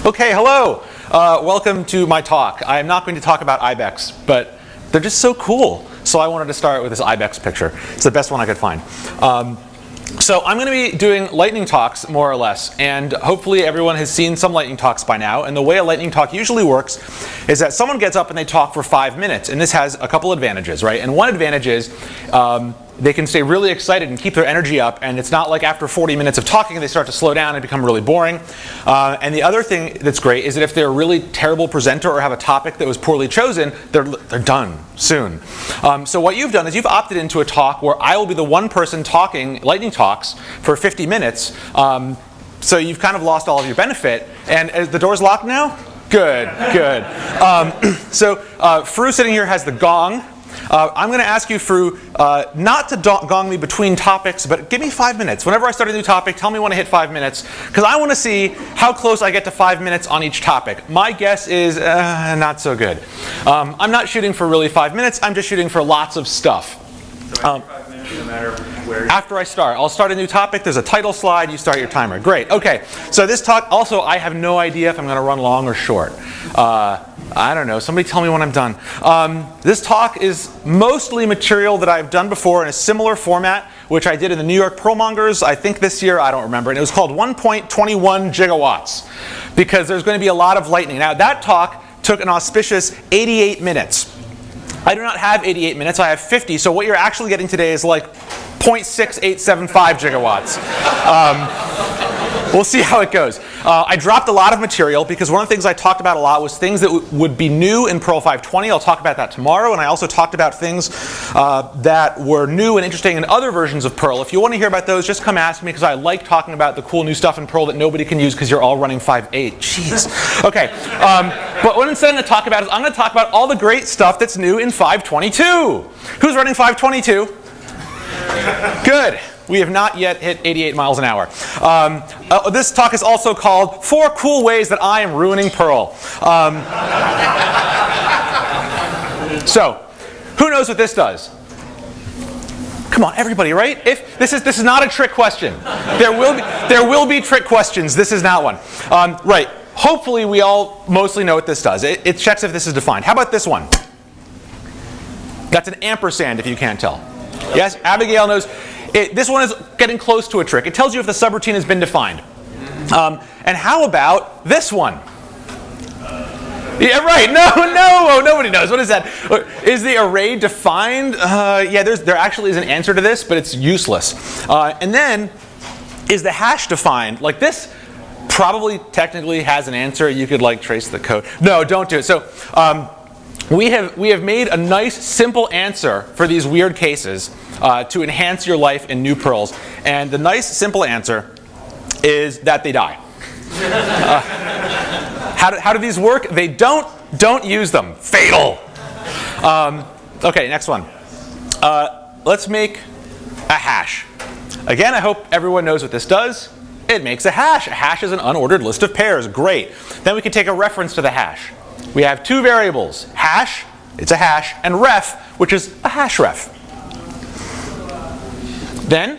Okay, hello. Welcome to my talk. I am not going to talk about ibex, but they're just so cool. So I wanted to start with this ibex picture. It's the best one I could find. So I'm going to be doing lightning talks, more or less, and hopefully everyone has seen some lightning talks by now. And the way a lightning talk usually works is that someone gets up and they talk for 5 minutes, and this has a couple advantages, right? And one advantage is they can stay really excited and keep their energy up, and it's not like after 40 minutes of talking they start to slow down and become really boring. And the other thing that's great is that if they're a really terrible presenter or have a topic that was poorly chosen, they're done soon. So what you've done is you've opted into a talk where I will be the one person talking lightning talks for 50 minutes. So you've kind of lost all of your benefit. And is the door's locked now? Good, good. So Fru sitting here has the gong. I'm going to ask you, Fru, not to gong me between topics, but give me 5 minutes. Whenever I start a new topic, tell me when to hit 5 minutes, because I want to see how close I get to 5 minutes on each topic. My guess is not so good. I'm not shooting for really 5 minutes. I'm just shooting for lots of stuff. So 5 minutes, no matter where. After I start, I'll start a new topic. There's a title slide. You start your timer. Great. Okay. So this talk, also, I have no idea if I'm going to run long or short. I don't know. Somebody tell me when I'm done. This talk is mostly material that I've done before in a similar format, which I did in the New York Perl Mongers, I think this year, I don't remember. And it was called 1.21 gigawatts, because there's going to be a lot of lightning. Now, that talk took an auspicious 88 minutes. I do not have 88 minutes. I have 50. So what you're actually getting today is like 0.6875 gigawatts. We'll see how it goes. I dropped a lot of material because one of the things I talked about a lot was things that would be new in Perl 520. I'll talk about that tomorrow. And I also talked about things that were new and interesting in other versions of Perl. If you want to hear about those, just come ask me, because I like talking about the cool new stuff in Perl that nobody can use because you're all running 5.8. Jeez. Okay. But what instead I'm going to talk about is I'm going to talk about all the great stuff that's new in 522. Who's running 522? Good. We have not yet hit 88 miles an hour. This talk is also called 4 Cool Ways That I Am Ruining Perl. So, who knows what this does? Come on, everybody, right? If this is not a trick question. There will be trick questions. This is not one. Right. Hopefully, we all mostly know what this does. It checks if this is defined. How about this one? That's an ampersand, if you can't tell. Yes, Abigail knows. This one is getting close to a trick. It tells you if the subroutine has been defined. And how about this one? Yeah, right. No, nobody knows. What is that? Is the array defined? Yeah, there actually is an answer to this, but it's useless. And then, is the hash defined? Like this probably technically has an answer. You could like trace the code. No, don't do it. So we have made a nice simple answer for these weird cases to enhance your life in new Perls. And the nice simple answer is that they die. How do these work? They don't use them. Fatal. Okay, next one. Let's make a hash. Again, I hope everyone knows what this does. It makes a hash. A hash is an unordered list of pairs. Great. Then we can take a reference to the hash. We have 2 variables, hash, it's a hash, and ref, which is a hash ref. Then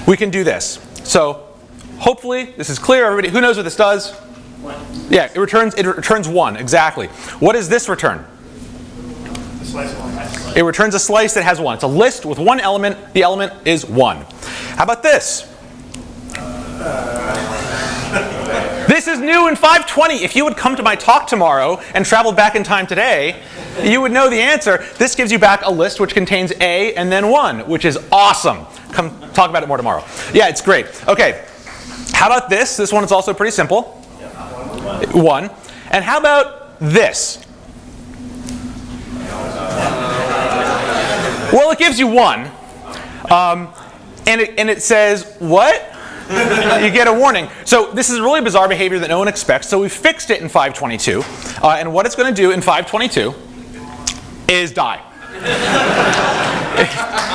we can do this. So hopefully this is clear. Everybody, who knows what this does? 1. Yeah, it returns 1, exactly. What does this return? A slice of 1. It returns a slice that has 1. It's a list with 1 element. The element is 1. How about this? This is new in 520. If you would come to my talk tomorrow and travel back in time today, you would know the answer. This gives you back a list which contains A and then 1, which is awesome. Come talk about it more tomorrow. Yeah, it's great. Okay, how about this? This one is also pretty simple. 1. And how about this? Well, it gives you 1. And it says, what? You get a warning. So this is really bizarre behavior that no one expects. So we fixed it in 522. And what it's going to do in 522 is die.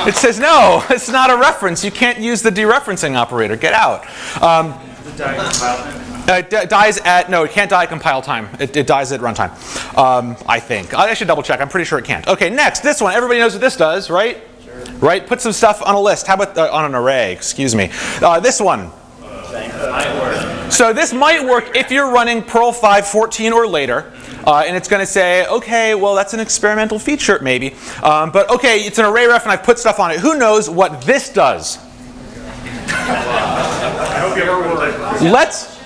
It says, no, it's not a reference. You can't use the dereferencing operator. Get out. It dies at, no, it can't die at compile time. It dies at runtime, I think. I should double check. I'm pretty sure it can't. Okay, next, this one. Everybody knows what this does, right? Right? Put some stuff on a list. How about on an array? Excuse me. This one. So this might work if you're running Perl 5.14 or later, and it's going to say, okay, well, that's an experimental feature, maybe. But okay, it's an array ref, and I've put stuff on it. Who knows what this does? Let's.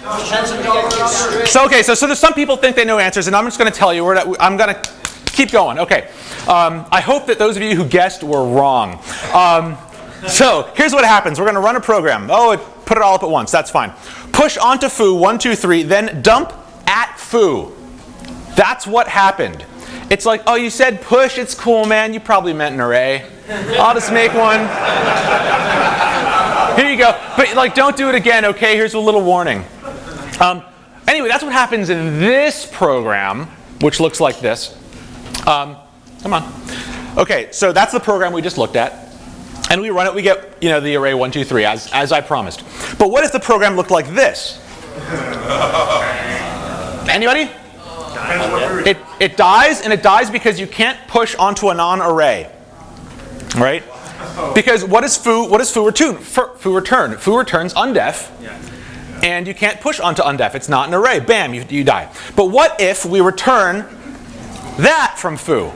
So okay, so there's some people think they know answers, and I'm just going to tell you. I'm going to keep going. Okay. I hope that those of you who guessed were wrong. So here's what happens. We're going to run a program. Oh, it put it all up at once. That's fine. Push onto foo 1, 2, 3, then dump at foo. That's what happened. It's like, oh, you said push. It's cool, man. You probably meant an array. I'll just make one. Here you go. But like, don't do it again. Okay. Here's a little warning. Anyway, that's what happens in this program, which looks like this. Come on. Okay, so that's the program we just looked at. And we run it, we get the array 1, 2, 3, as I promised. But what if the program looked like this? Anybody? It dies, and it dies because you can't push onto a non-array. Right? Because what does foo return? Foo returns undef. And you can't push onto undef. It's not an array. Bam, you die. But what if we return that from foo?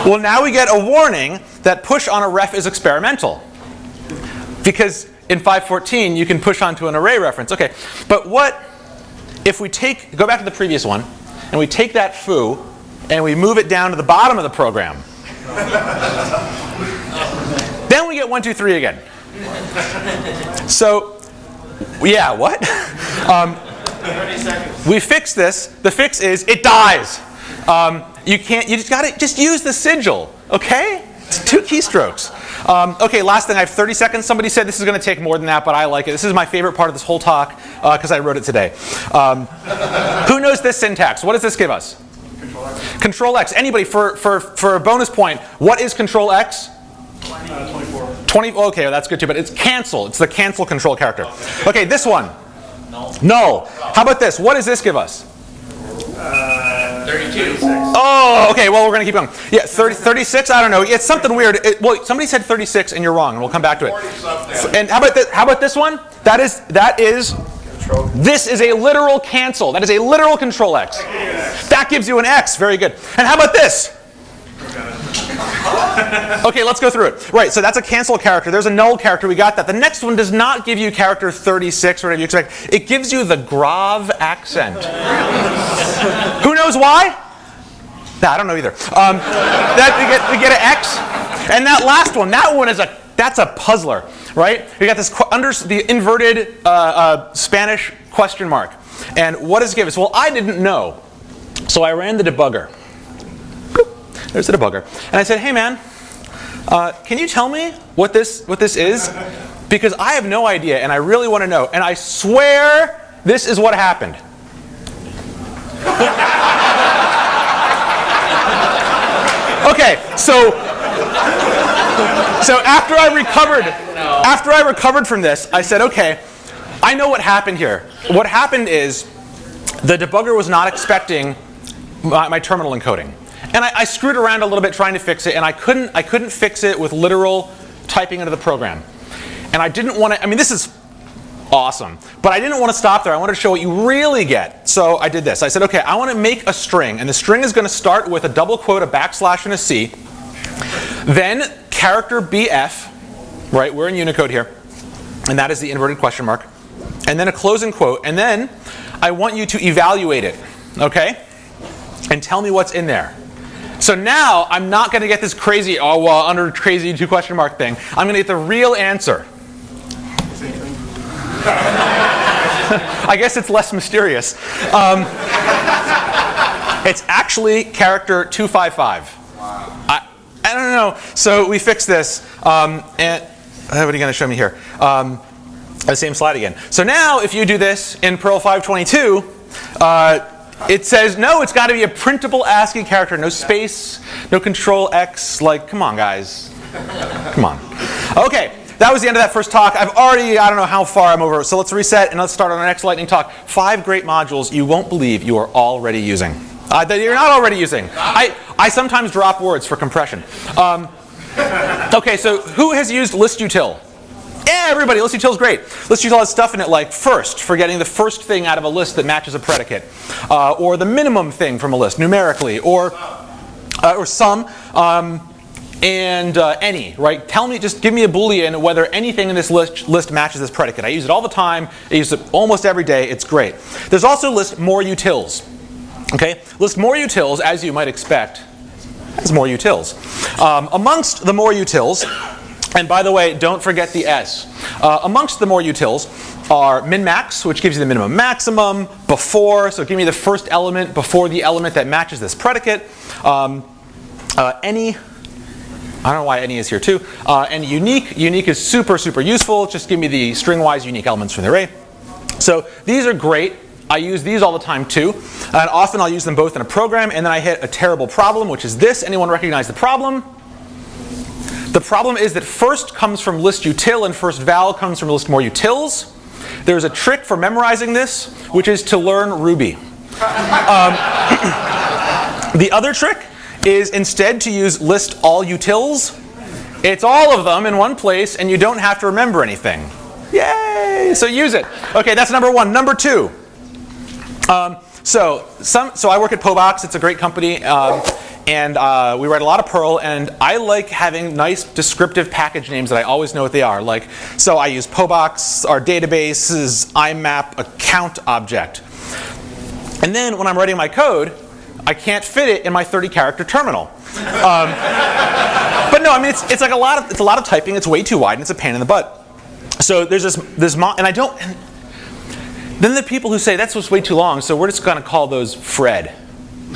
Well, now we get a warning that push on a ref is experimental. Because in 5.14, you can push onto an array reference. Okay, but what if we go back to the previous one, and we take that foo, and we move it down to the bottom of the program? Then we get 1, 2, 3 again. So, yeah, what? 30 seconds. We fix this. The fix is it dies. You just use the sigil, okay? It's 2 keystrokes. Okay, last thing, I have 30 seconds. Somebody said this is going to take more than that, but I like it. This is my favorite part of this whole talk because I wrote it today. Who knows this syntax? What does this give us? Control X. Control X. Anybody, for a bonus point, what is Control X? 24. 20. Okay, that's good too, but it's cancel. It's the cancel control character. Okay, this one. Null. How about this? What does this give us? 32. Oh, okay, well, we're going to keep going. Yeah, 36, I don't know. It's something weird. Well, somebody said 36, and you're wrong, and we'll come back to it. And how about this one? This is a literal cancel. That is a literal Control X. That gives you an X. Very good. And how about this? Okay, let's go through it. Right, so that's a cancel character. There's a null character. We got that. The next one does not give you character 36 or whatever you expect. It gives you the Grav accent. Who knows why? Nah, I don't know either. We get an X. And that last one, that's a puzzler, right? We got this the inverted Spanish question mark. And what does it give us? Well, I didn't know. So I ran the debugger. There's the debugger. And I said, hey man, can you tell me what this is? Because I have no idea and I really want to know. And I swear this is what happened. Okay, so after I recovered from this, I said, okay, I know what happened here. What happened is the debugger was not expecting my terminal encoding. And I screwed around a little bit trying to fix it, and I couldn't fix it with literal typing into the program. And I didn't want to, I mean, this is awesome, but I didn't want to stop there. I wanted to show what you really get. So I did this. I said, okay, I want to make a string, and the string is going to start with a double quote, a backslash, and a C. Then character BF, right, we're in Unicode here, and that is the inverted question mark. And then a closing quote, and then I want you to evaluate it, okay? And tell me what's in there. So now I'm not going to get this crazy, under crazy 2 question mark thing. I'm going to get the real answer. I guess it's less mysterious. It's actually character 255. Wow. I don't know. So we fixed this. And what are you going to show me here? The same slide again. So now if you do this in Perl 522, it says, no, it's got to be a printable ASCII character. No space, no Control X. Like, come on, guys. Come on. Okay, that was the end of that first talk. I've already, I don't know how far I'm over. So let's reset and let's start on our next lightning talk. 5 great modules you won't believe you are already using. That you're not already using. I sometimes drop words for compression. Okay, so who has used listutil? Everybody, list util is great. List util has stuff in it like first, for getting the first thing out of a list that matches a predicate, or the minimum thing from a list numerically, or sum, and any, right? Tell me, just give me a Boolean whether anything in this list matches this predicate. I use it all the time. I use it almost every day. It's great. There's also list more utils. Okay, list more utils, as you might expect, has more utils. Amongst the more utils, and by the way, don't forget the S. Amongst the more utils are min-max, which gives you the minimum maximum, before, so give me the first element before the element that matches this predicate. Any, I don't know why any is here too. And unique. Unique is super, super useful. Just give me the string-wise unique elements from the array. So these are great. I use these all the time too. And often I'll use them both in a program, and then I hit a terrible problem, which is this. Anyone recognize the problem? The problem is that first comes from list util and first val comes from list more utils. There's a trick for memorizing this, which is to learn Ruby. The other trick is instead to use list all utils. It's all of them in one place, and you don't have to remember anything. Yay! So use it. Okay, that's number one. Number two. So I work at Pobox. It's a great company, and we write a lot of Perl. And I like having nice descriptive package names that I always know what they are. Like, so I use Pobox. Our database is IMAP account object. And then when I'm writing my code, I can't fit it in my 30-character terminal. But no, I mean it's like a lot of typing. It's way too wide and it's a pain in the butt. So there's and I don't. And then the people who say that's what's way too long, so we're just going to call those Fred.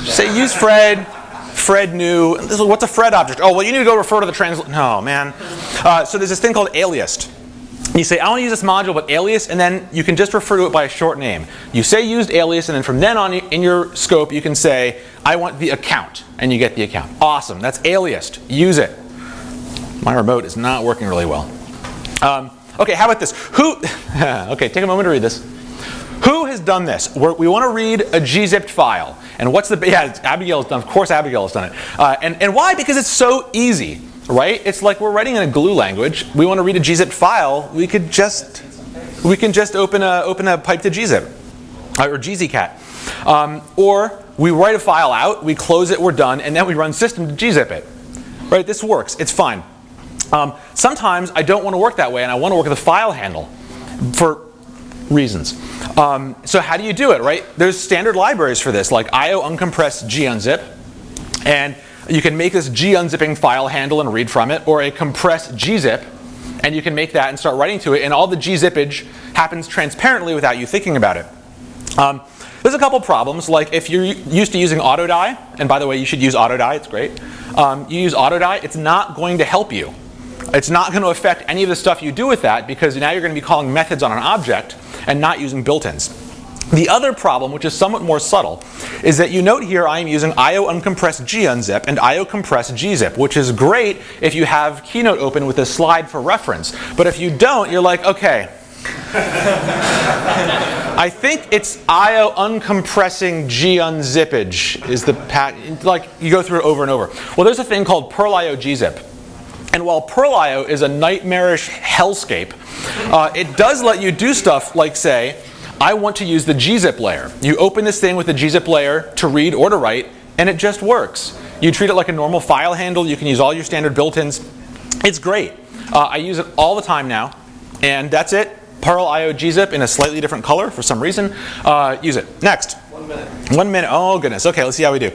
Say use Fred. Fred new. What's a Fred object? Oh well, you need to go refer to the translate. No man. So there's this thing called alias. You say, I want to use this module, but alias, and then you can just refer to it by a short name. You say used alias, and then from then on in your scope, you can say, I want the account, and you get the account. Awesome, that's aliased. Use it. My remote is not working really well. Okay, how about this? Okay, take a moment to read this. Who has done this? We want to read a gzipped file. And what's Abigail has done, of course Abigail has done it. And why? Because it's so easy. Right? It's like we're writing in a glue language. We want to read a gzipped file. We can just open a pipe to gzip or gzcat. Or we write a file out, we close it, we're done, and then we run system to gzip it. Right? This works. It's fine. Sometimes I don't want to work that way, and I want to work with a file handle for reasons. So how do you do it? Right? There's standard libraries for this, like io uncompress gunzip, and you can make this gunzipping file handle and read from it, or a compress gzip, and you can make that and start writing to it, and all the gzippage happens transparently without you thinking about it. There's a couple problems, like if you're used to using autodie, and by the way, you should use autodie, it's great. You use autodie, it's not going to help you. It's not going to affect any of the stuff you do with that, because now you're going to be calling methods on an object and not using built-ins. The other problem, which is somewhat more subtle, is that you note here I am using io uncompress gunzip and io compress gzip, which is great if you have Keynote open with a slide for reference. But if you don't, you're like, okay. I think it's io uncompressing gunzippage is the like you go through it over and over. Well, there's a thing called Perl io gzip. And while Perl io is a nightmarish hellscape, it does let you do stuff like say, I want to use the gzip layer. You open this thing with the gzip layer to read or to write, and it just works. You treat it like a normal file handle. You can use all your standard built-ins. It's great. I use it all the time now, and that's it. Perl io gzip in a slightly different color for some reason. Use it. Next. 1 minute. 1 minute. Oh goodness. Okay, let's see how we do.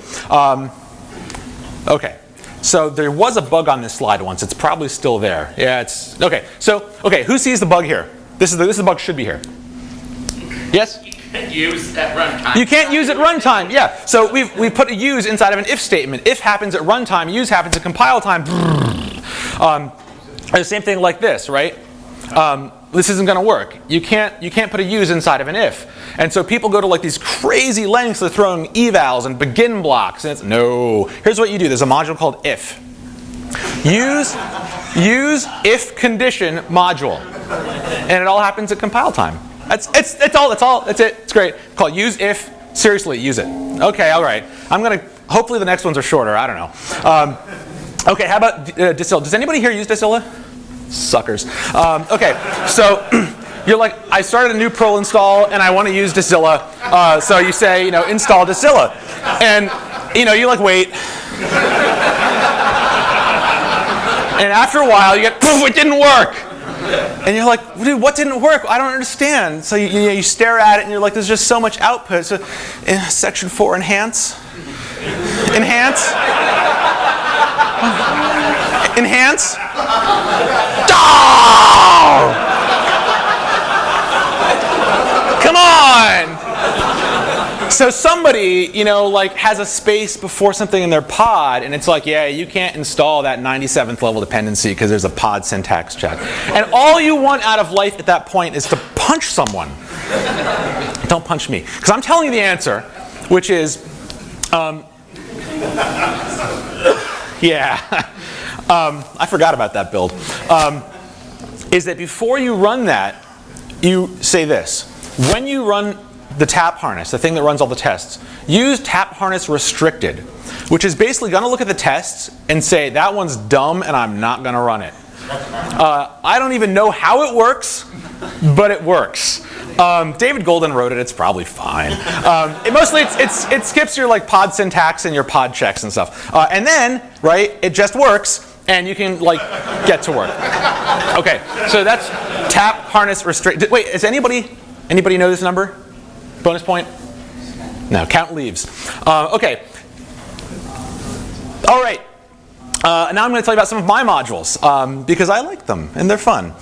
Okay. So there was a bug on this slide once. It's probably still there. Yeah, it's okay. So who sees the bug here? This is the bug should be here. Yes? You can't use at runtime. You can't use at runtime, yeah. So we've put a use inside of an if statement. If happens at runtime, use happens at compile time. The same thing like this, right? This isn't going to work. You can't put a use inside of an if. And so people go to like these crazy lengths of throwing evals and begin blocks. And it's no. Here's what you do. There's a module called if. Use if condition module. And it all happens at compile time. That's it. It's great. It's called use if. Seriously, use it. Okay, all right. Hopefully the next ones are shorter. I don't know. Okay, how about Distilla? Does anybody here use Distilla? Suckers. Okay, so you're like, I started a new Perl install and I want to use Dacilla. So you say, install Dacilla. And, you like wait. And after a while you get, poof, it didn't work. And you're like, dude, what didn't work? I don't understand. So you stare at it and you're like, there's just so much output. So section 4, enhance. Enhance. Enhance. Oh! Come on! So somebody, has a space before something in their pod, and it's like, yeah, you can't install that 97th level dependency because there's a pod syntax check. And all you want out of life at that point is to punch someone. Don't punch me. Because I'm telling you the answer, which is, I forgot about that build. Is that before you run that, you say this. When you run the tap harness, the thing that runs all the tests, use tap harness restricted, which is basically going to look at the tests and say, that one's dumb and I'm not going to run it. I don't even know how it works, but it works. David Golden wrote it. It's probably fine. It skips your pod syntax and your pod checks and stuff. And then, right, it just works. And you can get to work. Okay, so that's tap harness restrict. Wait, is anybody know this number? Bonus point? No, count leaves. Okay. All right. Now I'm going to tell you about some of my modules because I like them and they're fun.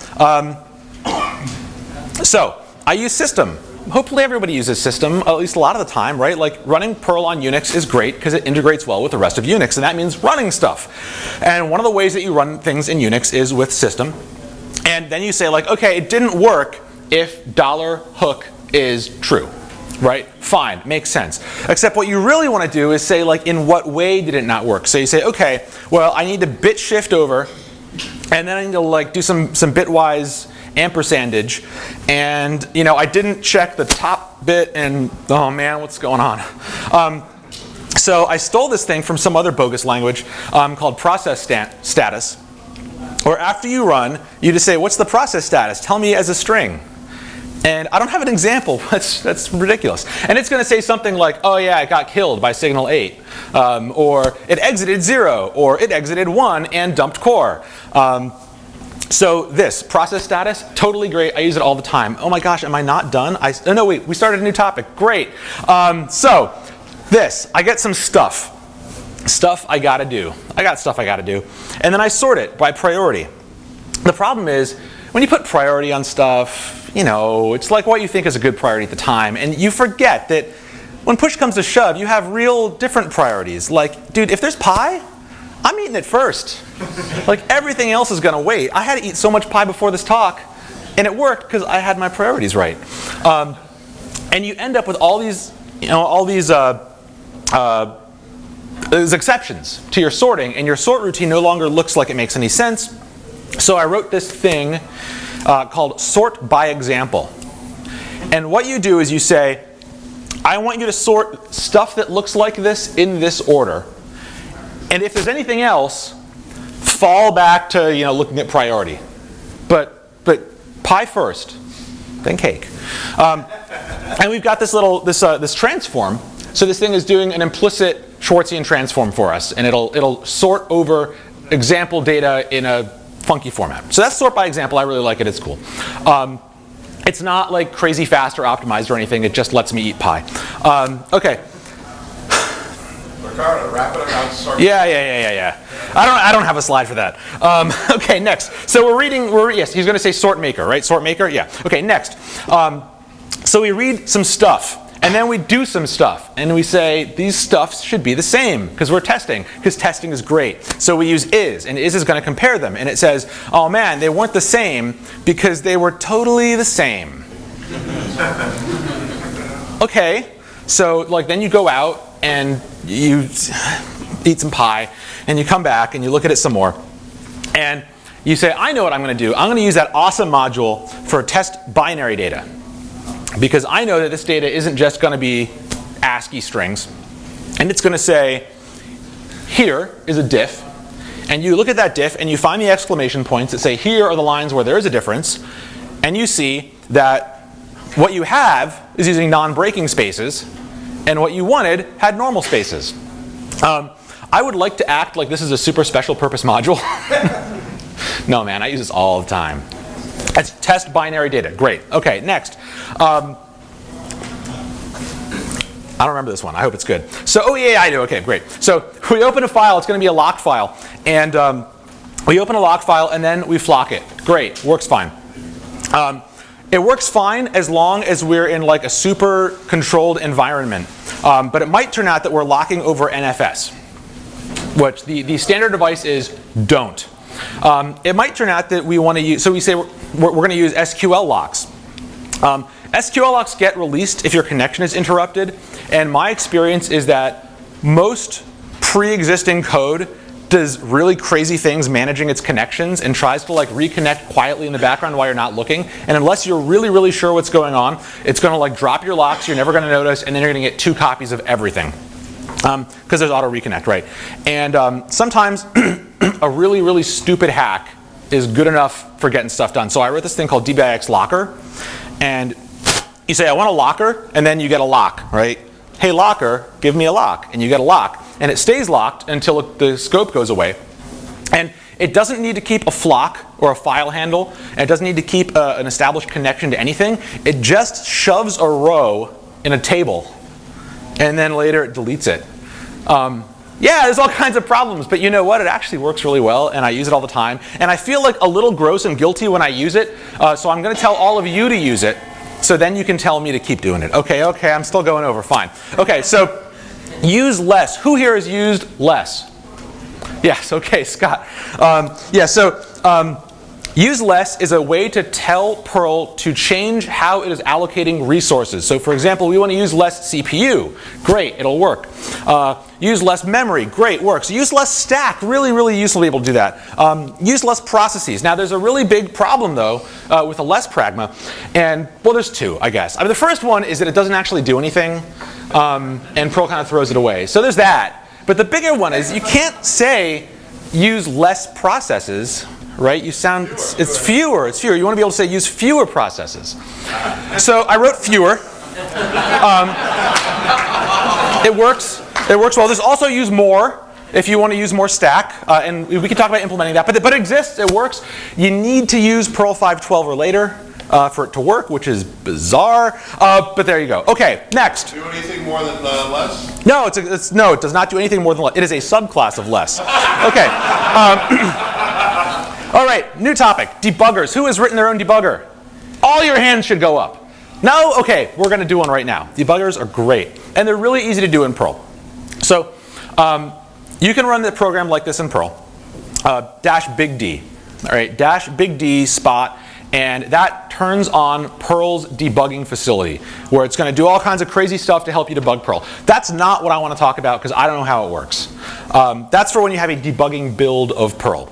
So I use system. Hopefully everybody uses system, at least a lot of the time, right? Like running Perl on Unix is great because it integrates well with the rest of Unix, and that means running stuff. And one of the ways that you run things in Unix is with system. And then you say okay, it didn't work if $hook is true, right? Fine, makes sense. Except what you really want to do is say in what way did it not work? So you say, okay, well, I need to bit shift over, and then I need to do some bitwise ampersandage, and I didn't check the top bit, and oh man, what's going on? So I stole this thing from some other bogus language called process status, where after you run, you just say, what's the process status? Tell me as a string. And I don't have an example. That's ridiculous. And it's going to say something like, oh yeah, it got killed by signal 8, or it exited 0, or it exited 1 and dumped core. So this, process status, totally great. I use it all the time. Oh my gosh, am I not done? Oh no, wait, we started a new topic. Great. So this, I get some stuff. Stuff I gotta do. I got stuff I gotta do. And then I sort it by priority. The problem is, when you put priority on stuff, it's like what you think is a good priority at the time. And you forget that when push comes to shove, you have real different priorities. Dude, if there's pie, I'm eating it first. Everything else is going to wait. I had to eat so much pie before this talk, and it worked because I had my priorities right. And you end up with all these exceptions to your sorting, and your sort routine no longer looks like it makes any sense. So I wrote this thing called sort by example. And what you do is you say, I want you to sort stuff that looks like this in this order. And if there's anything else, fall back to looking at priority. But pie first, then cake. And we've got this transform. So this thing is doing an implicit Schwartzian transform for us, and it'll sort over example data in a funky format. So that's sort by example. I really like it. It's cool. It's not crazy fast or optimized or anything. It just lets me eat pie. Okay. Ricardo, wrap it around sort. Yeah. I don't have a slide for that. Okay, next. So yes, he's going to say sort maker, right? Sort maker, yeah. Okay, next. So we read some stuff, and then we do some stuff, and we say these stuffs should be the same because we're testing, because testing is great. So we use is, and is going to compare them, and it says, oh man, they weren't the same because they were totally the same. Okay, so then you go out and you eat some pie, and you come back and you look at it some more, and you say, I know what I'm going to do. I'm going to use that awesome module for test binary data, because I know that this data isn't just going to be ASCII strings, and it's going to say, here is a diff, and you look at that diff and you find the exclamation points that say here are the lines where there is a difference, and you see that what you have is using non-breaking spaces, and what you wanted had normal spaces. I would like to act like this is a super special purpose module. No, man, I use this all the time. That's test binary data. Great. Okay, next. I don't remember this one. I hope it's good. So, oh yeah, I do. Okay, great. So we open a file. It's going to be a lock file. And we open a lock file, and then we flock it. Great. Works fine. It works fine as long as we're in like a super controlled environment. But it might turn out that we're locking over NFS, which the standard device is don't. It might turn out that we want to use, so we say we're going to use SQL locks. SQL locks get released if your connection is interrupted, and my experience is that most pre-existing code does really crazy things managing its connections and tries to like reconnect quietly in the background while you're not looking. And unless you're really, really sure what's going on, it's going to like drop your locks, you're never going to notice, and then you're going to get 2 copies of everything. Because there's auto reconnect, right? And sometimes a really, really stupid hack is good enough for getting stuff done. So I wrote this thing called dbix locker, and you say I want a locker, and then you get a lock, right? Hey locker, give me a lock, and you get a lock, and it stays locked until the scope goes away. And it doesn't need to keep a flock or a file handle, and it doesn't need to keep an established connection to anything. It just shoves a row in a table, and then later it deletes it. Yeah, there's all kinds of problems, but you know what? It actually works really well, and I use it all the time. And I feel like a little gross and guilty when I use it, so I'm going to tell all of you to use it, so then you can tell me to keep doing it. Okay, I'm still going over, fine. Okay, so use less. Who here has used less? Yes, okay, Scott. Use less is a way to tell Perl to change how it is allocating resources. So for example, we want to use less CPU. Great, it'll work. Use less memory. Great, works. Use less stack. Really, really useful to be able to do that. Use less processes. Now there's a really big problem though with a less pragma. And well, there's 2, I guess. The first one is that it doesn't actually do anything. And Perl kind of throws it away. So there's that. But the bigger one is you can't say use less processes. Right? It's fewer. It's fewer. You want to be able to say use fewer processes. So I wrote fewer. It works. It works well. There's also use more if you want to use more stack, and we can talk about implementing that. But it exists. It works. You need to use Perl 5.12 or later for it to work, which is bizarre. But there you go. Okay, next. Do anything more than less? No, no. It does not do anything more than less. It is a subclass of less. Okay. All right, new topic, debuggers. Who has written their own debugger? All your hands should go up. No? Okay, we're going to do one right now. Debuggers are great, and they're really easy to do in Perl. So you can run the program like this in Perl, -big D. All right, -big D spot, and that turns on Perl's debugging facility, where it's going to do all kinds of crazy stuff to help you debug Perl. That's not what I want to talk about, because I don't know how it works. That's for when you have a debugging build of Perl.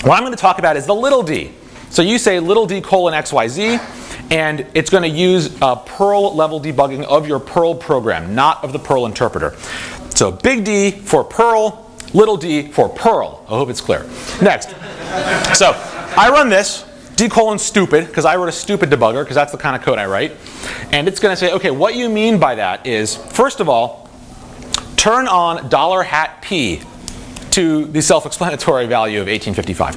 What I'm going to talk about is the little d. So you say little d colon XYZ, and it's going to use Perl level debugging of your Perl program, not of the Perl interpreter. So big D for Perl, little d for Perl. I hope it's clear. Next. So I run this, d colon stupid, because I wrote a stupid debugger, because that's the kind of code I write. And it's going to say, okay, what you mean by that is, first of all, turn on $P to the self-explanatory value of 1855.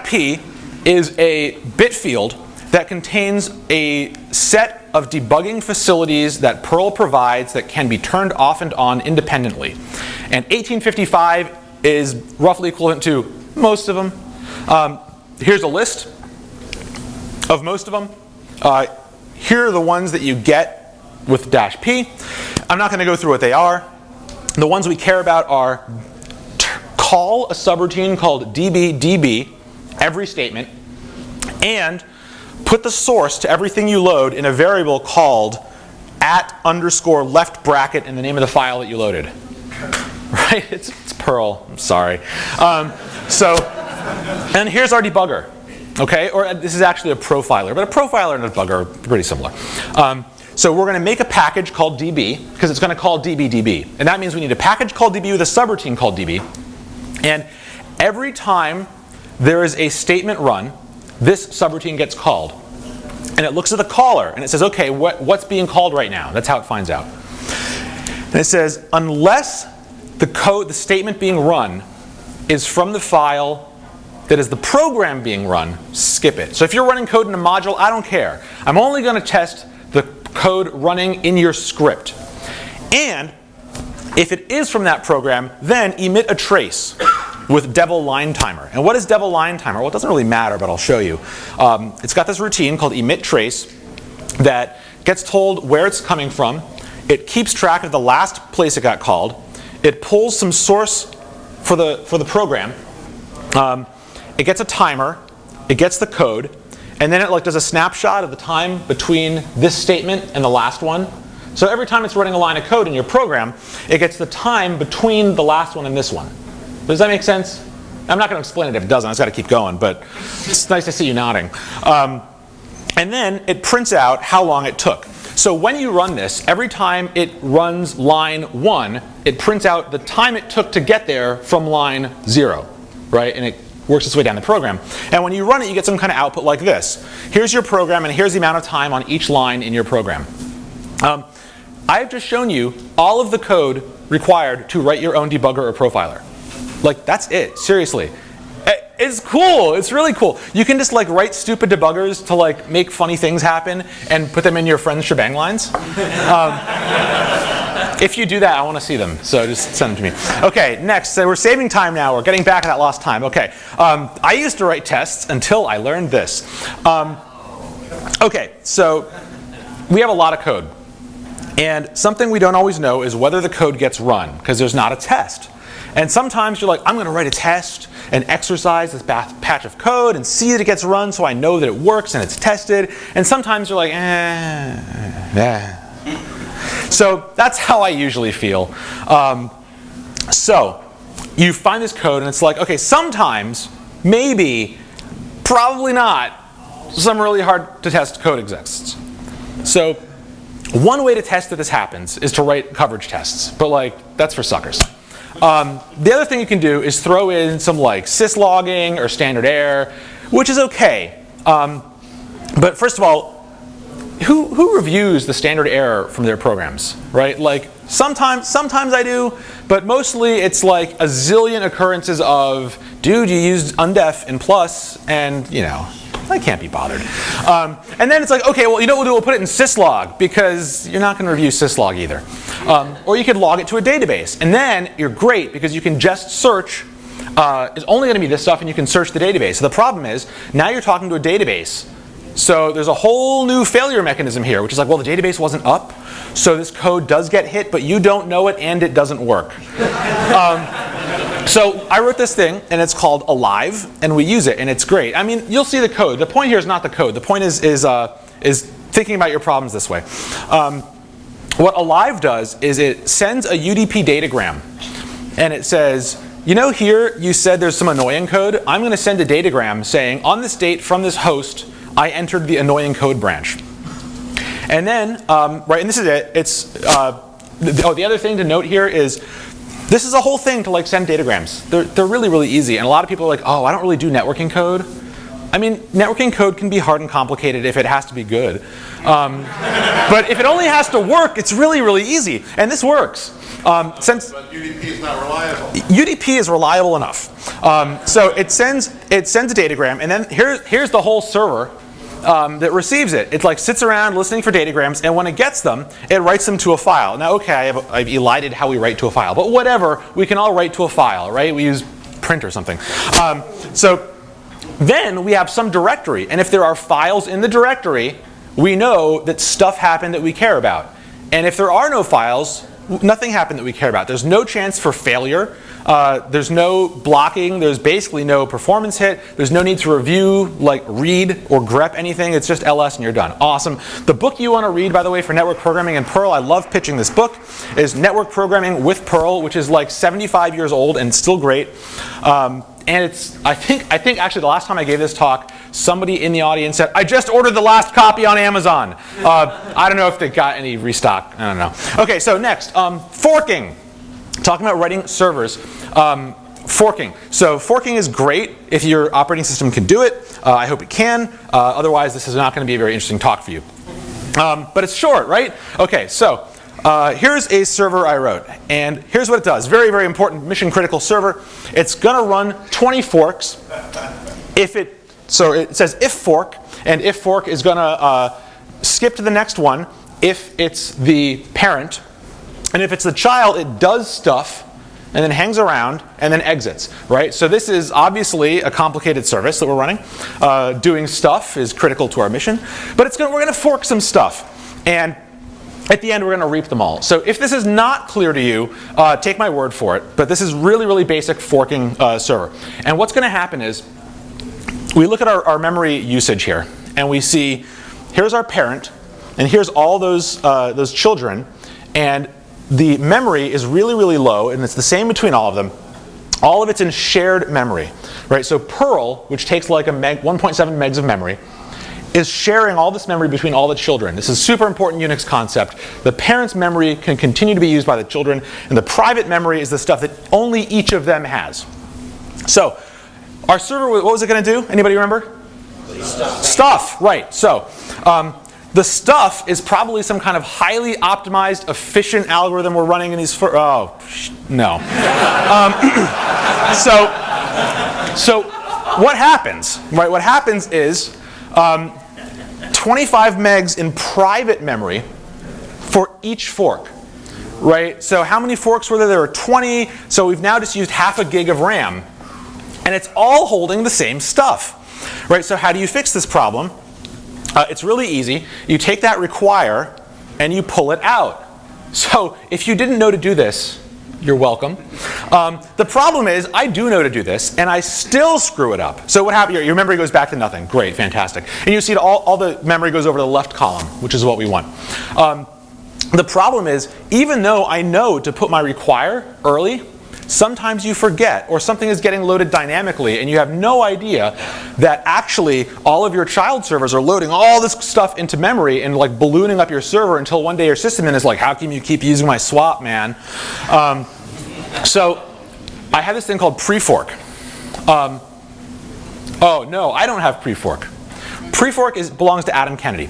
$P is a bit field that contains a set of debugging facilities that Perl provides that can be turned off and on independently. And 1855 is roughly equivalent to most of them. Here's a list of most of them. Here are the ones that you get with -P. I'm not going to go through what they are. The ones we care about are call a subroutine called db every statement, and put the source to everything you load in a variable called @_left bracket in the name of the file that you loaded. Right? It's Perl. I'm sorry. And here's our debugger. Okay? Or this is actually a profiler, but a profiler and a debugger are pretty similar. So we're going to make a package called db, because it's going to call db. And that means we need a package called db with a subroutine called db. And every time there is a statement run, this subroutine gets called. And it looks at the caller, and it says, okay, what's being called right now? That's how it finds out. And it says, unless the statement being run is from the file that is the program being run, skip it. So if you're running code in a module, I don't care. I'm only going to test the code running in your script. And if it is from that program, then emit a trace with devil line timer. And what is devil line timer? Well, it doesn't really matter, but I'll show you. It's got this routine called emit trace that gets told where it's coming from. It keeps track of the last place it got called. It pulls some source for the program. It gets a timer. It gets the code. And then it does a snapshot of the time between this statement and the last one. So every time it's running a line of code in your program, it gets the time between the last one and this one. Does that make sense? I'm not going to explain it if it doesn't. I've got to keep going, but it's nice to see you nodding. And then it prints out how long it took. So when you run this, every time it runs line 1, it prints out the time it took to get there from line 0, right? And it works its way down the program. And when you run it, you get some kind of output like this. Here's your program, and here's the amount of time on each line in your program. I've just shown you all of the code required to write your own debugger or profiler. That's it, seriously. It's cool, it's really cool. You can just write stupid debuggers to make funny things happen and put them in your friend's shebang lines. If you do that, I want to see them, so just send them to me. Okay, next, so we're saving time now. We're getting back to that lost time. Okay, I used to write tests until I learned this. Okay, so we have a lot of code. And something we don't always know is whether the code gets run, because there's not a test. And sometimes you're like, I'm going to write a test and exercise this patch of code and see that it gets run so I know that it works and it's tested. And sometimes you're like, So that's how I usually feel. So you find this code and it's like, okay, sometimes, maybe, probably not, some really hard to test code exists. So one way to test that this happens is to write coverage tests. But that's for suckers. The other thing you can do is throw in some syslogging or standard error, which is okay. But first of all, who reviews the standard error from their programs, right? Sometimes I do, but mostly it's a zillion occurrences of, dude, you used undef in plus, and I can't be bothered. And then it's okay, well, you know what we'll do? We'll put it in syslog, because you're not going to review syslog either. Or you could log it to a database. And then you're great, because you can just search. It's only going to be this stuff, and you can search the database. So the problem is, now you're talking to a database. So there's a whole new failure mechanism here, which is well, the database wasn't up, so this code does get hit, but you don't know it, and it doesn't work. So I wrote this thing, and it's called Alive, and we use it, and it's great. I mean, you'll see the code. The point here is not the code. The point is thinking about your problems this way. What Alive does is it sends a UDP datagram, and it says, here you said there's some annoying code. I'm going to send a datagram saying, on this date from this host, I entered the annoying code branch. And then, right, and this is it. It's the other thing to note here is, this is a whole thing to send datagrams. They're really, really easy. And a lot of people are like, oh, I don't really do networking code. I mean, networking code can be hard and complicated if it has to be good. But if it only has to work, it's really, really easy. And this works. But UDP is not reliable. UDP is reliable enough. So it sends a datagram, and then here's the whole server that receives it. It sits around listening for datagrams, and when it gets them, it writes them to a file. Now, okay, I've elided how we write to a file, but whatever, we can all write to a file, right? We use print or something. So then we have some directory, and if there are files in the directory, we know that stuff happened that we care about. And if there are no files, nothing happened that we care about. There's no chance for failure. There's no blocking. There's basically no performance hit. There's no need to review, read or grep anything. It's just ls and you're done. Awesome. The book you want to read, by the way, for network programming in Perl, I love pitching this book, is Network Programming with Perl, which is 75 years old and still great. And it's, I think actually the last time I gave this talk, somebody in the audience said, I just ordered the last copy on Amazon. I don't know if they got any restock. I don't know. Okay, so next, forking. Talking about writing servers. Forking. So forking is great if your operating system can do it. I hope it can. Otherwise, this is not going to be a very interesting talk for you. But it's short, right? Okay, so here's a server I wrote. And here's what it does. Very, very important mission critical server. It's going to run 20 forks. So it says if fork. And if fork is going to skip to the next one if it's the parent. And if it's the child, it does stuff and then hangs around and then exits, right? So this is obviously a complicated service that we're running. Doing stuff is critical to our mission. But we're going to fork some stuff. And at the end, we're going to reap them all. So if this is not clear to you, take my word for it. But this is really, really basic forking server. And what's going to happen is we look at our memory usage here. And we see here's our parent. And here's all those children. And the memory is really, really low, and it's the same between all of them. All of it's in shared memory, right? So Perl, which takes like 1.7 megs of memory, is sharing all this memory between all the children. This is a super important Unix concept. The parent's memory can continue to be used by the children, and the private memory is the stuff that only each of them has. So our server, what was it going to do? Anybody remember? Stuff, right. So the stuff is probably some kind of highly optimized, efficient algorithm we're running in these. No. So what happens? Right. What happens is 25 megs in private memory for each fork. Right. So how many forks were there? There were 20. So we've now just used half a gig of RAM, and it's all holding the same stuff. Right. So how do you fix this problem? It's really easy. You take that require and you pull it out. So if you didn't know to do this, you're welcome. The problem is I do know to do this and I still screw it up. So what happened? Your memory goes back to nothing. Great, fantastic. And you see all the memory goes over to the left column, which is what we want. The problem is even though I know to put my require early, sometimes you forget, or something is getting loaded dynamically and you have no idea that actually all of your child servers are loading all this stuff into memory and like ballooning up your server until one day your system is like, how can you keep using my swap, man? So I have this thing called prefork. Oh no, I don't have prefork. Prefork belongs to Adam Kennedy.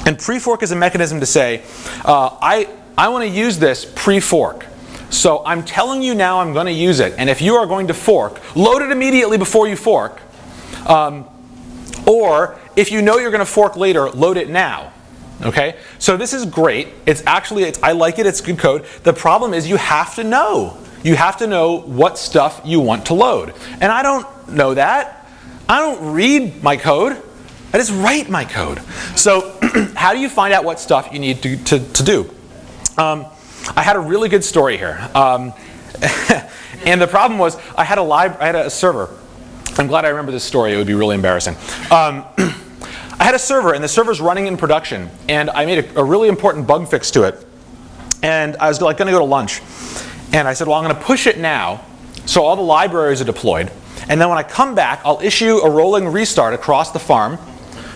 And prefork is a mechanism to say, I want to use this prefork. So I'm telling you now I'm going to use it. And if you are going to fork, load it immediately before you fork. Or if you know you're going to fork later, load it now. Okay? So this is great. I like it. It's good code. The problem is you have to know. You have to know what stuff you want to load. And I don't know that. I don't read my code. I just write my code. So how do you find out what stuff you need to do? I had a really good story here. And the problem was I had a server. I'm glad I remember this story. It would be really embarrassing. I had a server, and the server's running in production. And I made a really important bug fix to it. And I was like going to go to lunch. And I said, well, I'm going to push it now so all the libraries are deployed. And then when I come back, I'll issue a rolling restart across the farm.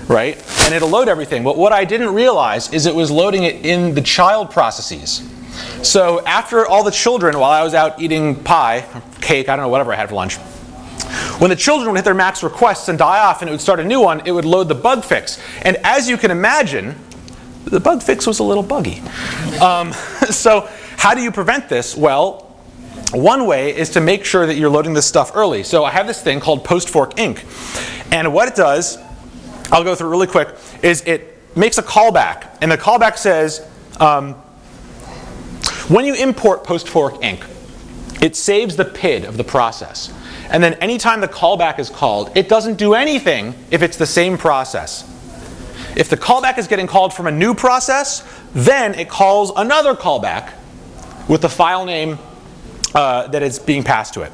Right? And it'll load everything. But what I didn't realize is it was loading it in the child processes. So after all the children, while I was out eating pie, or cake, I don't know, whatever I had for lunch, when the children would hit their max requests and die off and it would start a new one, it would load the bug fix. And as you can imagine, the bug fix was a little buggy. So how do you prevent this? Well, one way is to make sure that you're loading this stuff early. So I have this thing called postfork inc. And what it does, I'll go through really quick, is it makes a callback. And the callback says, when you import postfork inc, it saves the PID of the process. And then anytime the callback is called, it doesn't do anything if it's the same process. If the callback is getting called from a new process, then it calls another callback with the file name that is being passed to it.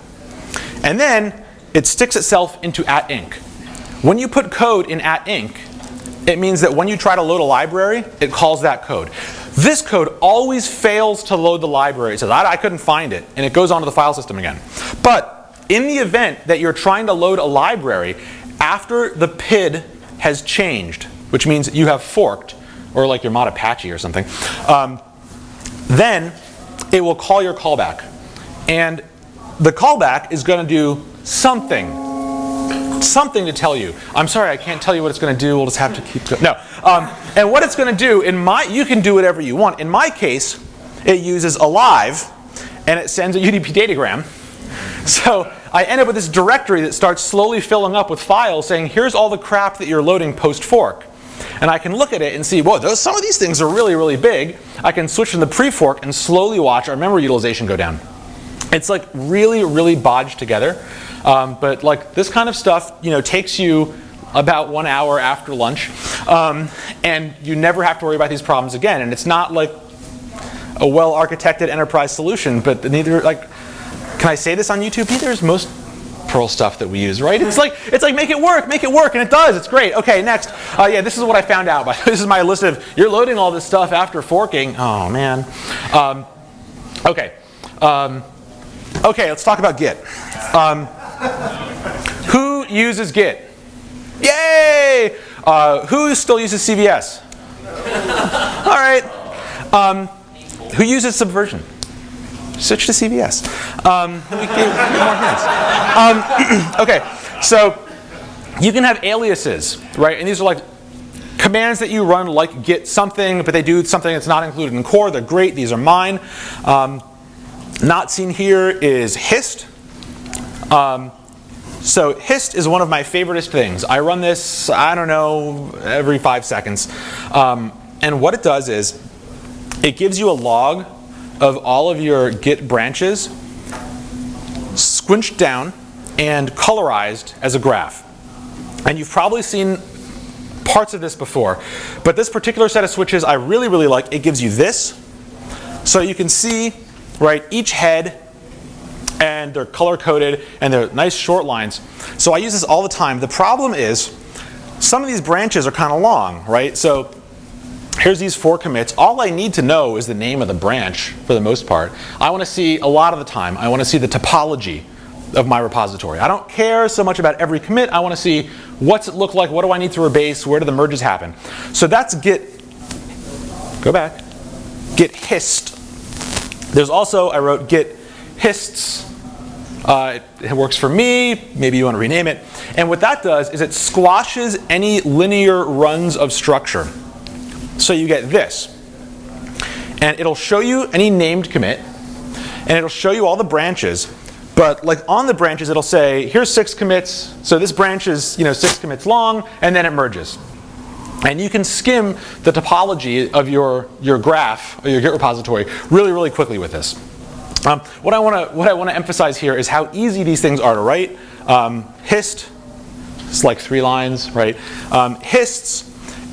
And then it sticks itself into @inc. When you put code in @inc, it means that when you try to load a library, it calls that code. This code always fails to load the library. It says, I couldn't find it, and it goes onto the file system again. But in the event that you're trying to load a library after the PID has changed, which means you have forked, or like your mod Apache or something, then it will call your callback. And the callback is going to do something to tell you. I'm sorry, I can't tell you what it's going to do. We'll just have to keep going. No. And what it's going to do, you can do whatever you want. In my case, it uses alive, and it sends a UDP datagram. So I end up with this directory that starts slowly filling up with files saying, here's all the crap that you're loading post-fork. And I can look at it and see, whoa, some of these things are really, really big. I can switch in the pre-fork and slowly watch our memory utilization go down. It's like really, really bodged together. But like this kind of stuff, takes you about 1 hour after lunch. And you never have to worry about these problems again. And it's not like a well-architected enterprise solution, but neither, can I say this on YouTube? Neither is most Perl stuff that we use, right? It's like make it work, and it does. It's great. Okay, next. Yeah, this is what I found out. This is my list of, you're loading all this stuff after forking. Oh, man. Okay. Okay, let's talk about Git. Who uses Git? Yay! Who still uses CVS? All right. Who uses Subversion? Switch to CVS. We get more hints. Okay, so you can have aliases, right? And these are like commands that you run like git something, but they do something that's not included in core. They're great. These are mine. Not seen here is hist. So hist is one of my favoriteest things. I run this, I don't know, every 5 seconds. And what it does is it gives you a log of all of your Git branches squinched down and colorized as a graph. And you've probably seen parts of this before. But this particular set of switches I really, really like. It gives you this. So you can see, right, each head, and they're color-coded, and they're nice short lines. So I use this all the time. The problem is some of these branches are kind of long, right? So here's these 4 commits. All I need to know is the name of the branch for the most part. I want to see, a lot of the time, I want to see the topology of my repository. I don't care so much about every commit. I want to see what's it look like, what do I need to rebase, where do the merges happen. So that's Git, go back, Git hist. There's also, I wrote Git hists. It works for me. Maybe you want to rename it. And what that does is it squashes any linear runs of structure. So you get this. And it'll show you any named commit. And it'll show you all the branches. But like on the branches, it'll say, here's 6 commits. So this branch is 6 commits long. And then it merges. And you can skim the topology of your graph, or your Git repository, really, really quickly with this. What I want to emphasize here is how easy these things are to write. Hist, it's like 3 lines, right? Hists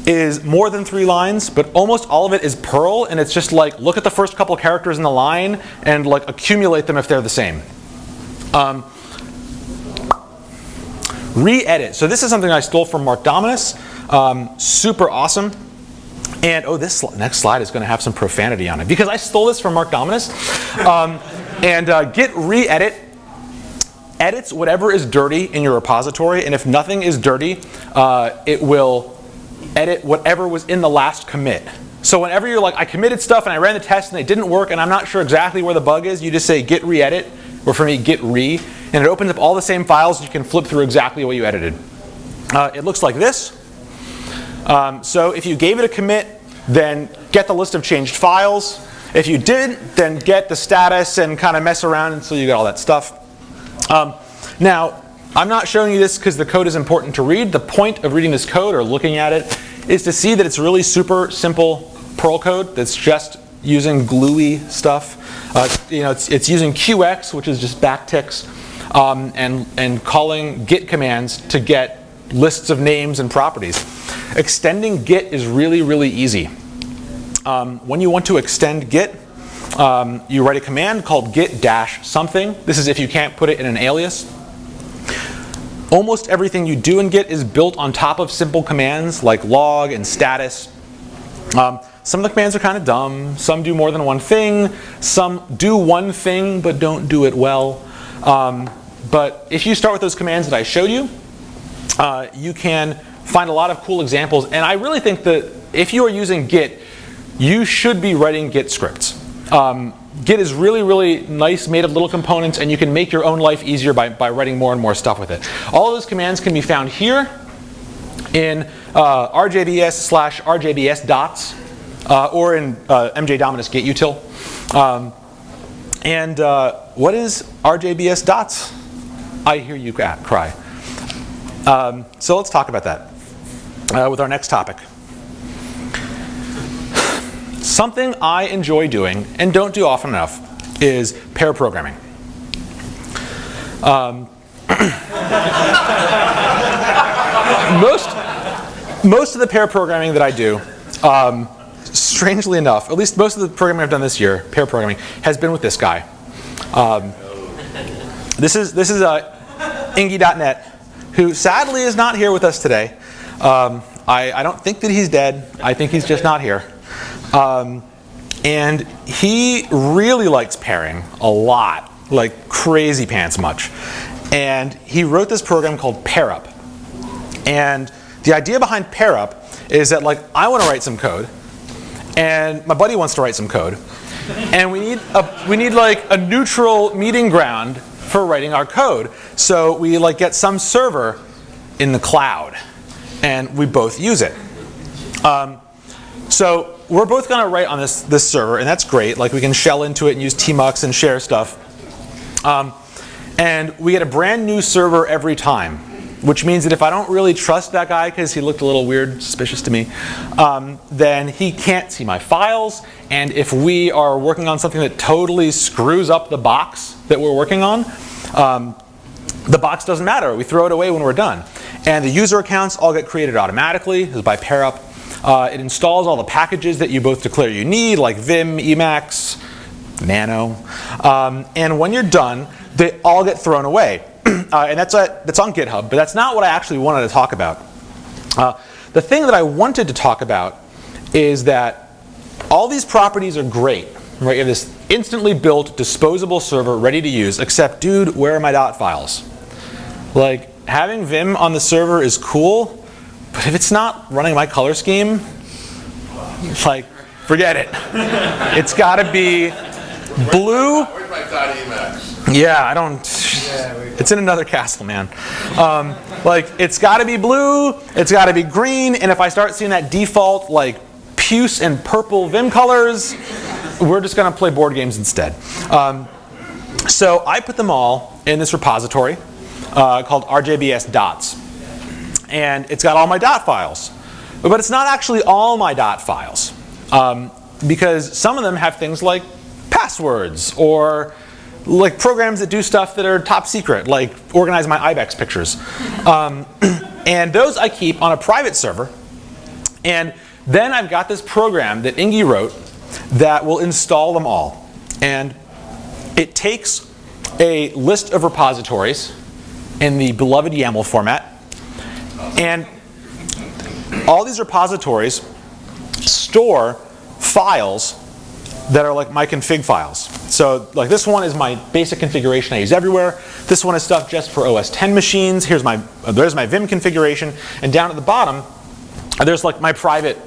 is more than 3 lines, but almost all of it is Perl, and it's just like look at the first couple characters in the line and like accumulate them if they're the same. Re-edit. So this is something I stole from Mark Dominus. Super awesome. And this next slide is going to have some profanity on it because I stole this from Mark Dominus. Git re-edit edits whatever is dirty in your repository, and if nothing is dirty, it will edit whatever was in the last commit. So whenever you're like, I committed stuff and I ran the test and it didn't work and I'm not sure exactly where the bug is, you just say git re-edit, or for me, git re, and it opens up all the same files and you can flip through exactly what you edited. It looks like this. So if you gave it a commit, then get the list of changed files. If you didn't, then get the status and kind of mess around until you get all that stuff. Now, I'm not showing you this because the code is important to read. The point of reading this code or looking at it is to see that it's really super simple Perl code that's just using gluey stuff. It's using QX, which is just backticks, and calling git commands to get lists of names and properties. Extending git is really, really easy. When you want to extend git, you write a command called git-something. This is if you can't put it in an alias. Almost everything you do in Git is built on top of simple commands like log and status. Some of the commands are kind of dumb. Some do more than one thing. Some do one thing but don't do it well. But if you start with those commands that I showed you, you can find a lot of cool examples. And I really think that if you are using Git, you should be writing Git scripts. Git is really, really nice, made of little components, and you can make your own life easier by writing more and more stuff with it. All of those commands can be found here in rjbs/rjbs dots, or in MJ Dominus Git util. What is rjbs dots? I hear you cry. So let's talk about that with our next topic. Something I enjoy doing and don't do often enough is pair programming. Most of the pair programming that I do, strangely enough, at least most of the programming I've done this year, pair programming, has been with this guy. This is Ingy.net, who sadly is not here with us today. I don't think that he's dead. I think he's just not here. And he really likes pairing a lot, like crazy pants much. And he wrote this program called PairUp. And the idea behind PairUp is that, like, I want to write some code, and my buddy wants to write some code, and we need like a neutral meeting ground for writing our code. So we like get some server in the cloud, and we both use it. So we're both going to write on this server, and that's great. Like, we can shell into it and use tmux and share stuff. And we get a brand new server every time, which means that if I don't really trust that guy because he looked a little weird, suspicious to me, then he can't see my files. And if we are working on something that totally screws up the box that we're working on, the box doesn't matter. We throw it away when we're done. And the user accounts all get created automatically. This is by PairUp. It installs all the packages that you both declare you need, like Vim, Emacs, Nano. And when you're done, they all get thrown away. And that's on GitHub, but that's not what I actually wanted to talk about. The thing that I wanted to talk about is that all these properties are great. Right? You have this instantly built, disposable server ready to use, except, dude, where are my dotfiles? Like, having Vim on the server is cool, but if it's not running my color scheme, like, forget it. It's got to be blue. Where's my .emacs? Yeah, I don't. It's in another castle, man. Like, it's got to be blue. It's got to be green. And if I start seeing that default, like, puce and purple Vim colors, we're just going to play board games instead. So I put them all in this repository called rjbs dots. And it's got all my dot files. But it's not actually all my dot files. Because some of them have things like passwords, or like programs that do stuff that are top secret, like organize my ibex pictures. And those I keep on a private server. And then I've got this program that Ingy wrote that will install them all. And it takes a list of repositories in the beloved YAML format. And all these repositories store files that are like my config files. So like this one is my basic configuration I use everywhere. This one is stuff just for OS 10 machines. There's my Vim configuration. And down at the bottom, there's like my private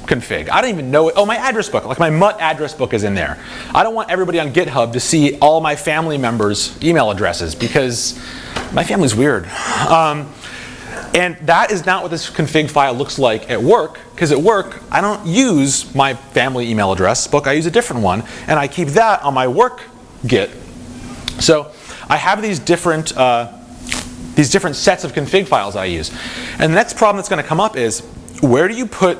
config. I don't even know it. Oh, my address book. Like my mutt address book is in there. I don't want everybody on GitHub to see all my family members' email addresses because my family's weird. And that is not what this config file looks like at work, because at work, I don't use my family email address book. I use a different one, and I keep that on my work Git. So I have these different sets of config files I use. And the next problem that's going to come up is, where do you put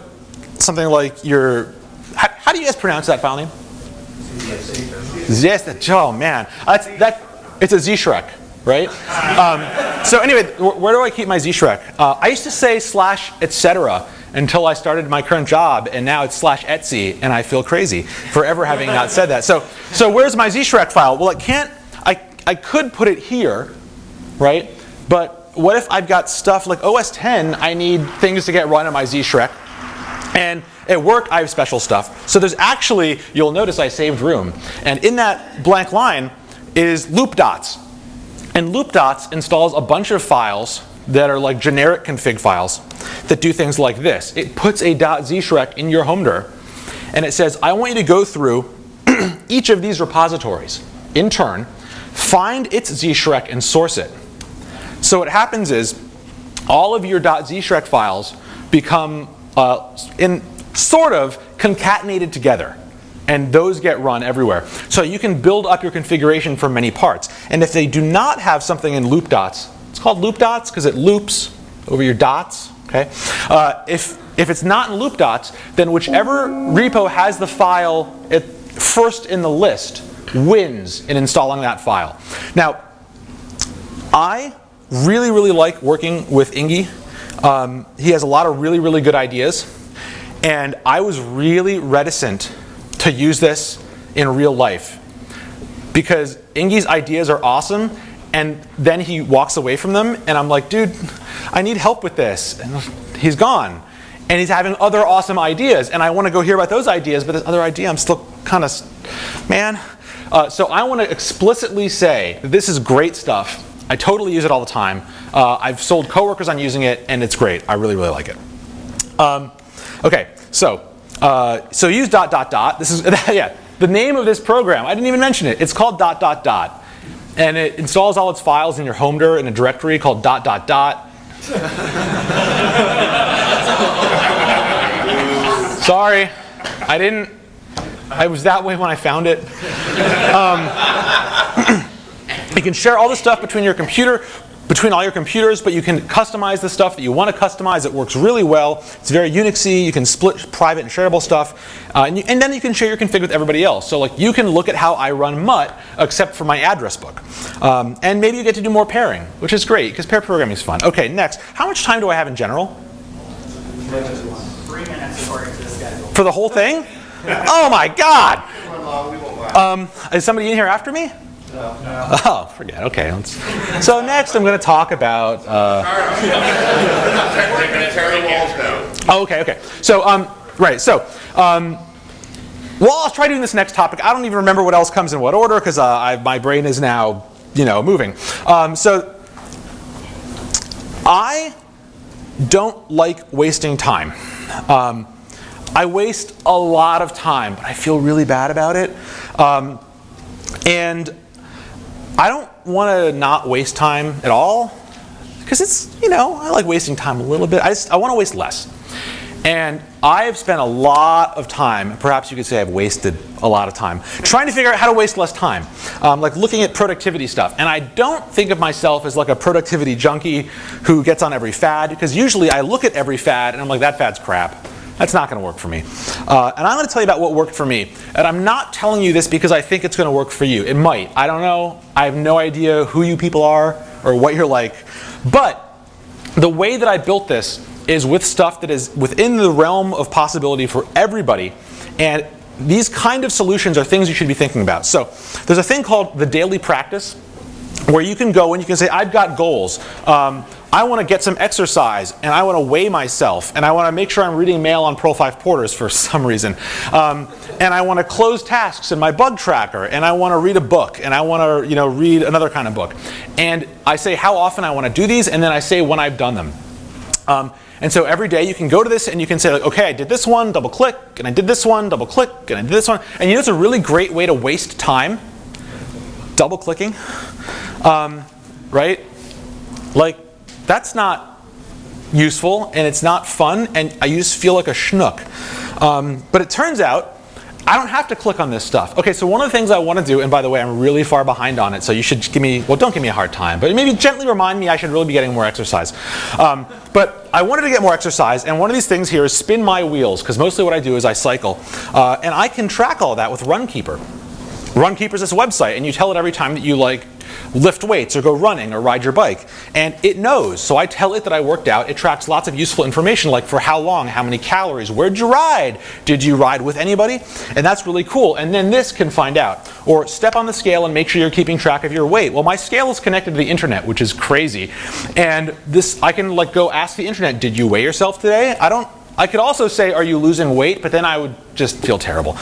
something like your, how do you guys pronounce that file name? Oh man, it's a Zshrek, right? So anyway, where do I keep my Zshrek? I used to say /etc. until I started my current job, and now it's /etc, and I feel crazy for ever having not said that. So where's my Zshrek file? Well, I could put it here, right? But what if I've got stuff like OS 10, I need things to get run on my Zshrek. And at work, I have special stuff. So there's actually, you'll notice I saved room. And in that blank line is loop dots. And loop dots installs a bunch of files that are like generic config files that do things like this. It puts a .zshrek in your home dir, and it says, I want you to go through each of these repositories, in turn, find its zshrek and source it. So what happens is, all of your .zshrek files become sort of concatenated together. And those get run everywhere. So you can build up your configuration from many parts. And if they do not have something in loop dots, it's called loop dots because it loops over your dots. Okay. If it's not in loop dots, then whichever repo has the file first in the list wins in installing that file. Now, I really, really like working with Ingi. He has a lot of really, really good ideas. And I was really reticent to use this in real life because Ingi's ideas are awesome, and then he walks away from them, and I'm like, dude, I need help with this. And he's gone. And he's having other awesome ideas, and I want to go hear about those ideas, but this other idea, I'm still kind of, man. So I want to explicitly say that this is great stuff. I totally use it all the time. I've sold coworkers on using it, and it's great. I really, really like it. Okay, so use ... This is yeah, the name of this program. I didn't even mention it. It's called ... And it installs all its files in your home dir in a directory called ... Sorry, I was that way when I found it. You can share all this stuff between all your computers, but you can customize the stuff that you want to customize. It works really well. It's very Unixy. You can split private and shareable stuff. And then you can share your config with everybody else. So like you can look at how I run mutt, except for my address book. And maybe you get to do more pairing, which is great, because pair programming is fun. Okay, next. How much time do I have in general? 3 minutes according to the schedule. For the whole thing? Oh my God! Is somebody in here after me? No. Oh, forget. Okay. So next I'm going to talk about. Okay. So right. So well, I'll try doing this next topic. I don't even remember what else comes in what order because my brain is now moving. So I don't like wasting time. I waste a lot of time, but I feel really bad about it. And I don't want to not waste time at all because it's, I like wasting time a little bit. I want to waste less. And I've spent a lot of time, perhaps you could say I've wasted a lot of time, trying to figure out how to waste less time, like looking at productivity stuff. And I don't think of myself as like a productivity junkie who gets on every fad, because usually I look at every fad and I'm like, that fad's crap. That's not going to work for me. And I'm going to tell you about what worked for me. And I'm not telling you this because I think it's going to work for you. It might. I don't know. I have no idea who you people are or what you're like. But the way that I built this is with stuff that is within the realm of possibility for everybody. And these kind of solutions are things you should be thinking about. So there's a thing called the daily practice where you can go and you can say, I've got goals. I want to get some exercise, and I want to weigh myself, and I want to make sure I'm reading mail on Perl 5 porters for some reason. And I want to close tasks in my bug tracker, and I want to read a book, and I want to read another kind of book. And I say how often I want to do these, and then I say when I've done them. And so every day you can go to this and you can say, like, okay, I did this one, double click, and I did this one, double click, and I did this one. And it's a really great way to waste time, double clicking, right? Like, that's not useful, and it's not fun, and I just feel like a schnook. But it turns out I don't have to click on this stuff. Okay, so one of the things I want to do, and by the way, I'm really far behind on it, so you should don't give me a hard time, but maybe gently remind me I should really be getting more exercise. But I wanted to get more exercise, and one of these things here is spin my wheels, because mostly what I do is I cycle. And I can track all that with Runkeeper. Runkeeper is this website, and you tell it every time that you lift weights or go running or ride your bike. And it knows. So I tell it that I worked out. It tracks lots of useful information, like for how long, how many calories, where'd you ride? Did you ride with anybody? And that's really cool. And then this can find out. Or step on the scale and make sure you're keeping track of your weight. Well, my scale is connected to the internet, which is crazy. And this, I can go ask the internet, did you weigh yourself today? I could also say, are you losing weight? But then I would just feel terrible.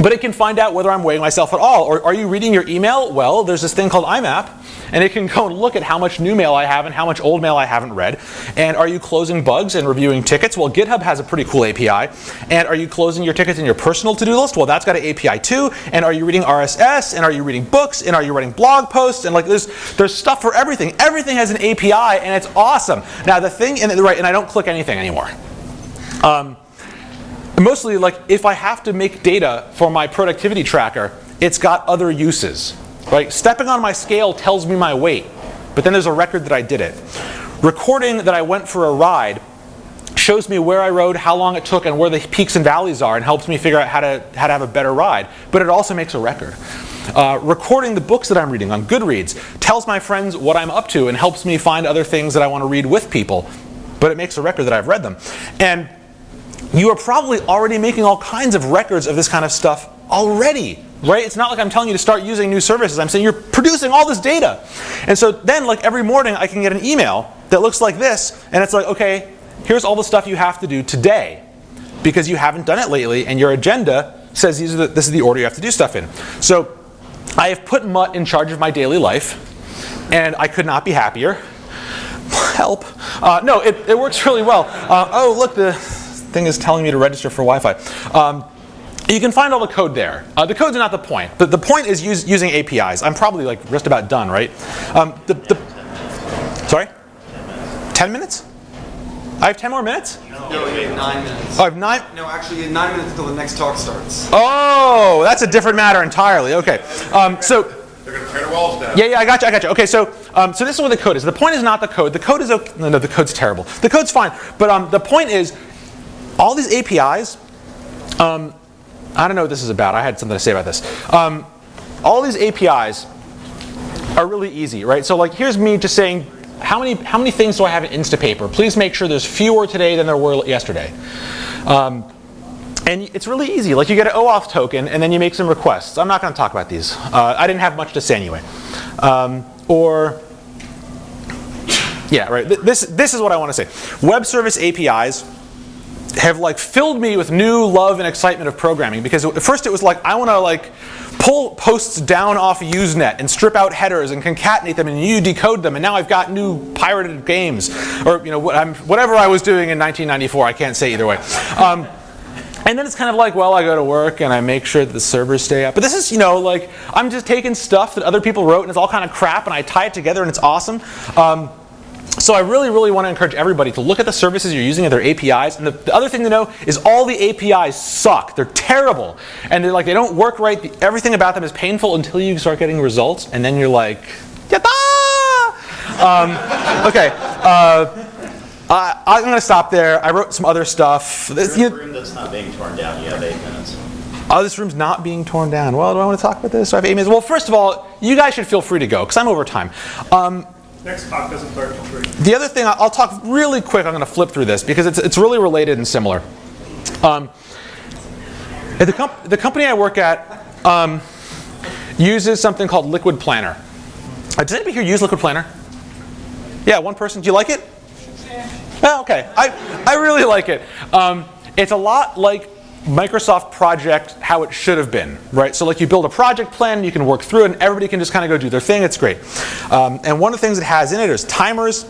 But it can find out whether I'm weighing myself at all. Or are you reading your email? Well, there's this thing called IMAP, and it can go and look at how much new mail I have and how much old mail I haven't read. And are you closing bugs and reviewing tickets? Well, GitHub has a pretty cool API. And are you closing your tickets in your personal to-do list? Well, that's got an API too. And are you reading RSS? And are you reading books? And are you writing blog posts? And like there's stuff for everything. Everything has an API, and it's awesome. Now the thing, and I don't click anything anymore. Mostly, like if I have to make data for my productivity tracker, it's got other uses. Right? Stepping on my scale tells me my weight, but then there's a record that I did it. Recording that I went for a ride shows me where I rode, how long it took, and where the peaks and valleys are, and helps me figure out how to have a better ride. But it also makes a record. Recording the books that I'm reading on Goodreads tells my friends what I'm up to and helps me find other things that I want to read with people. But it makes a record that I've read them. And you are probably already making all kinds of records of this kind of stuff already. Right? It's not like I'm telling you to start using new services. I'm saying you're producing all this data. And so then, like every morning, I can get an email that looks like this, and it's like, okay, here's all the stuff you have to do today because you haven't done it lately, and your agenda says this is the order you have to do stuff in. So I have put Mutt in charge of my daily life, and I could not be happier. Help. No, it works really well. Oh, look, the thing is telling me to register for Wi-Fi. You can find all the code there. The code's not the point. The point is using APIs. I'm probably like just about done, right? Sorry? 10 minutes? I have 10 more minutes? No, you have 9 minutes. Oh, I have 9? No, actually, you have 9 minutes until the next talk starts. Oh, that's a different matter entirely. Okay. So They're going to tear the walls down. yeah, I got you. Okay, so this is what the code is. The point is not the code. The code is okay. No, the code's terrible. The code's fine. But the point is, all these APIs. I don't know what this is about. I had something to say about this. All these APIs are really easy, right? So like here's me just saying, how many things do I have in Instapaper? Please make sure there's fewer today than there were yesterday. And it's really easy. Like you get an OAuth token, and then you make some requests. I'm not going to talk about these. I didn't have much to say anyway. Yeah, right. This is what I want to say. Web service APIs have like filled me with new love and excitement of programming, because at first it was like I want to like pull posts down off Usenet and strip out headers and concatenate them and you decode them, and now I've got new pirated games, or whatever I was doing in 1994. I can't say either way. And then it's kind of like, well, I go to work and I make sure that the servers stay up. But this is, like I'm just taking stuff that other people wrote and it's all kind of crap, and I tie it together and it's awesome. So I really, really want to encourage everybody to look at the services you're using and their APIs. And the other thing to know is all the APIs suck. They're terrible. And they don't work right. Everything about them is painful until you start getting results. And then you're like, yatta! Okay. I'm going to stop there. I wrote some other stuff. This room that's not being torn down, you have 8 minutes. Oh, this room's not being torn down. Well, do I want to talk about this? Do I have 8 minutes? Well, first of all, you guys should feel free to go, because I'm over time. Next talk doesn't start till 3. The other thing, I'll talk really quick. I'm going to flip through this because it's really related and similar. The company I work at uses something called Liquid Planner. Does anybody here use Liquid Planner? Yeah, one person. Do you like it? Oh, okay. I really like it. It's a lot like Microsoft Project, how it should have been, right? So like you build a project plan, you can work through it, and everybody can just kind of go do their thing. It's great. And one of the things it has in it is timers,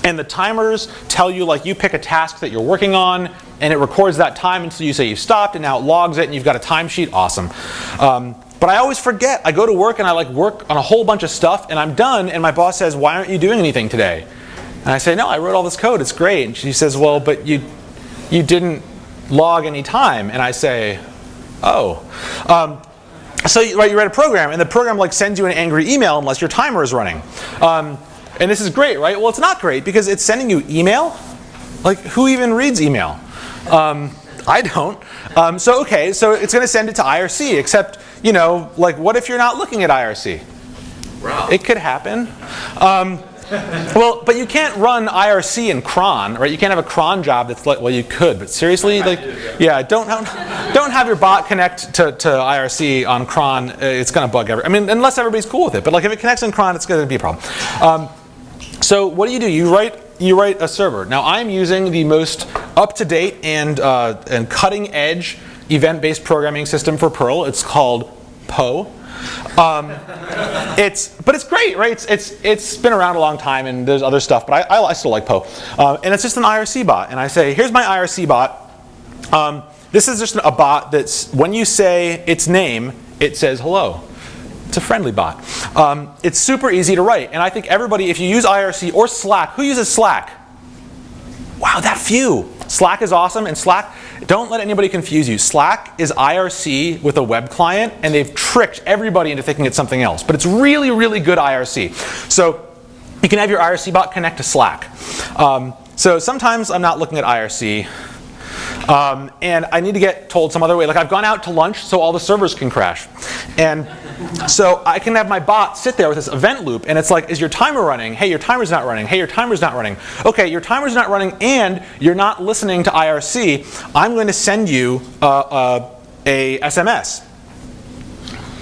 and the timers tell you, like, you pick a task that you're working on, and it records that time until you say you've stopped, and now it logs it, and you've got a timesheet. Awesome. But I always forget. I go to work and I like work on a whole bunch of stuff, and I'm done, and my boss says, "Why aren't you doing anything today?" And I say, "No, I wrote all this code. It's great." And she says, "Well, but you didn't log any time." And I say, "Oh." So you write a program, and the program like sends you an angry email unless your timer is running. And this is great, right? Well, it's not great because it's sending you email. Like, who even reads email? I don't. So it's going to send it to IRC, except, like, what if you're not looking at IRC? Wow. It could happen. Well, but you can't run IRC in cron, right? You can't have a cron job that's like, well, you could, but seriously, don't have your bot connect to IRC on cron. It's going to bug unless everybody's cool with it. But like if it connects in cron, it's going to be a problem. So what do? You write a server. Now I'm using the most up-to-date and cutting-edge event-based programming system for Perl. It's called PO. But it's great, right? It's been around a long time, and there's other stuff, but I still like PO. And it's just an IRC bot. And I say, here's my IRC bot. This is just a bot that's, when you say its name, it says hello. It's a friendly bot. It's super easy to write. And I think everybody, if you use IRC or Slack, who uses Slack? Wow, that few. Slack is awesome. And Slack, don't let anybody confuse you. Slack is IRC with a web client, and they've tricked everybody into thinking it's something else. But it's really, really good IRC. So you can have your IRC bot connect to Slack. So sometimes I'm not looking at IRC. And I need to get told some other way. Like I've gone out to lunch so all the servers can crash. And so I can have my bot sit there with this event loop, and it's like, is your timer running? Hey, your timer's not running. Hey, your timer's not running. Okay, your timer's not running and you're not listening to IRC. I'm going to send you a SMS.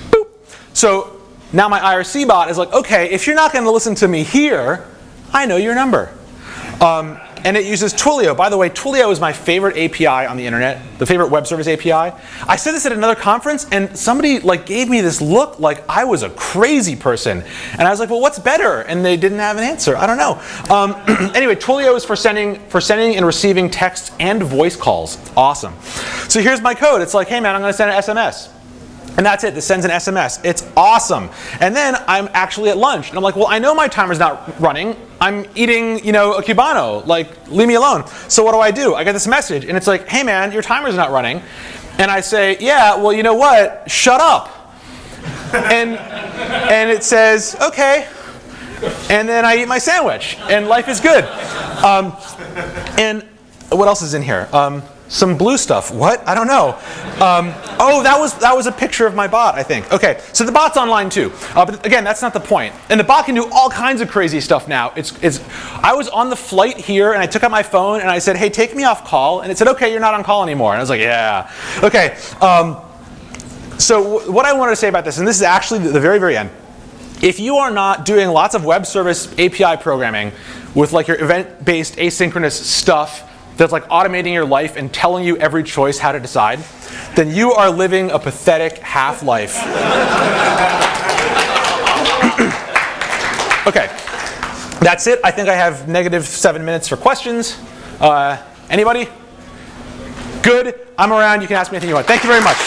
Boop. So now my IRC bot is like, okay, if you're not going to listen to me here, I know your number. And it uses Twilio. By the way, Twilio is my favorite API on the internet, the favorite web service API. I said this at another conference, and somebody gave me this look like I was a crazy person. And I was like, well, what's better? And they didn't have an answer. I don't know. Anyway, Twilio is for sending and receiving text and voice calls. Awesome. So here's my code. It's like, hey, man, I'm going to send an SMS. And that's it. This sends an SMS. It's awesome. And then I'm actually at lunch. And I'm like, well, I know my timer's not running. I'm eating, a Cubano. Leave me alone. So what do? I get this message. And it's like, hey, man, your timer's not running. And I say, yeah, well, you know what? Shut up. And it says, okay. And then I eat my sandwich. And life is good. And what else is in here? Some blue stuff. What? I don't know. Oh, that was a picture of my bot, I think. Okay, so the bot's online too. But again, that's not the point. And the bot can do all kinds of crazy stuff now. I was on the flight here, and I took out my phone, and I said, hey, take me off call. And it said, okay, you're not on call anymore. And I was like, yeah. Okay. So what I wanted to say about this, and this is actually the very, very end. If you are not doing lots of web service API programming with your event-based asynchronous stuff, that's automating your life and telling you every choice how to decide, then you are living a pathetic half-life. Okay, that's it. I think I have -7 minutes for questions. Anybody? Good. I'm around. You can ask me anything you want. Thank you very much.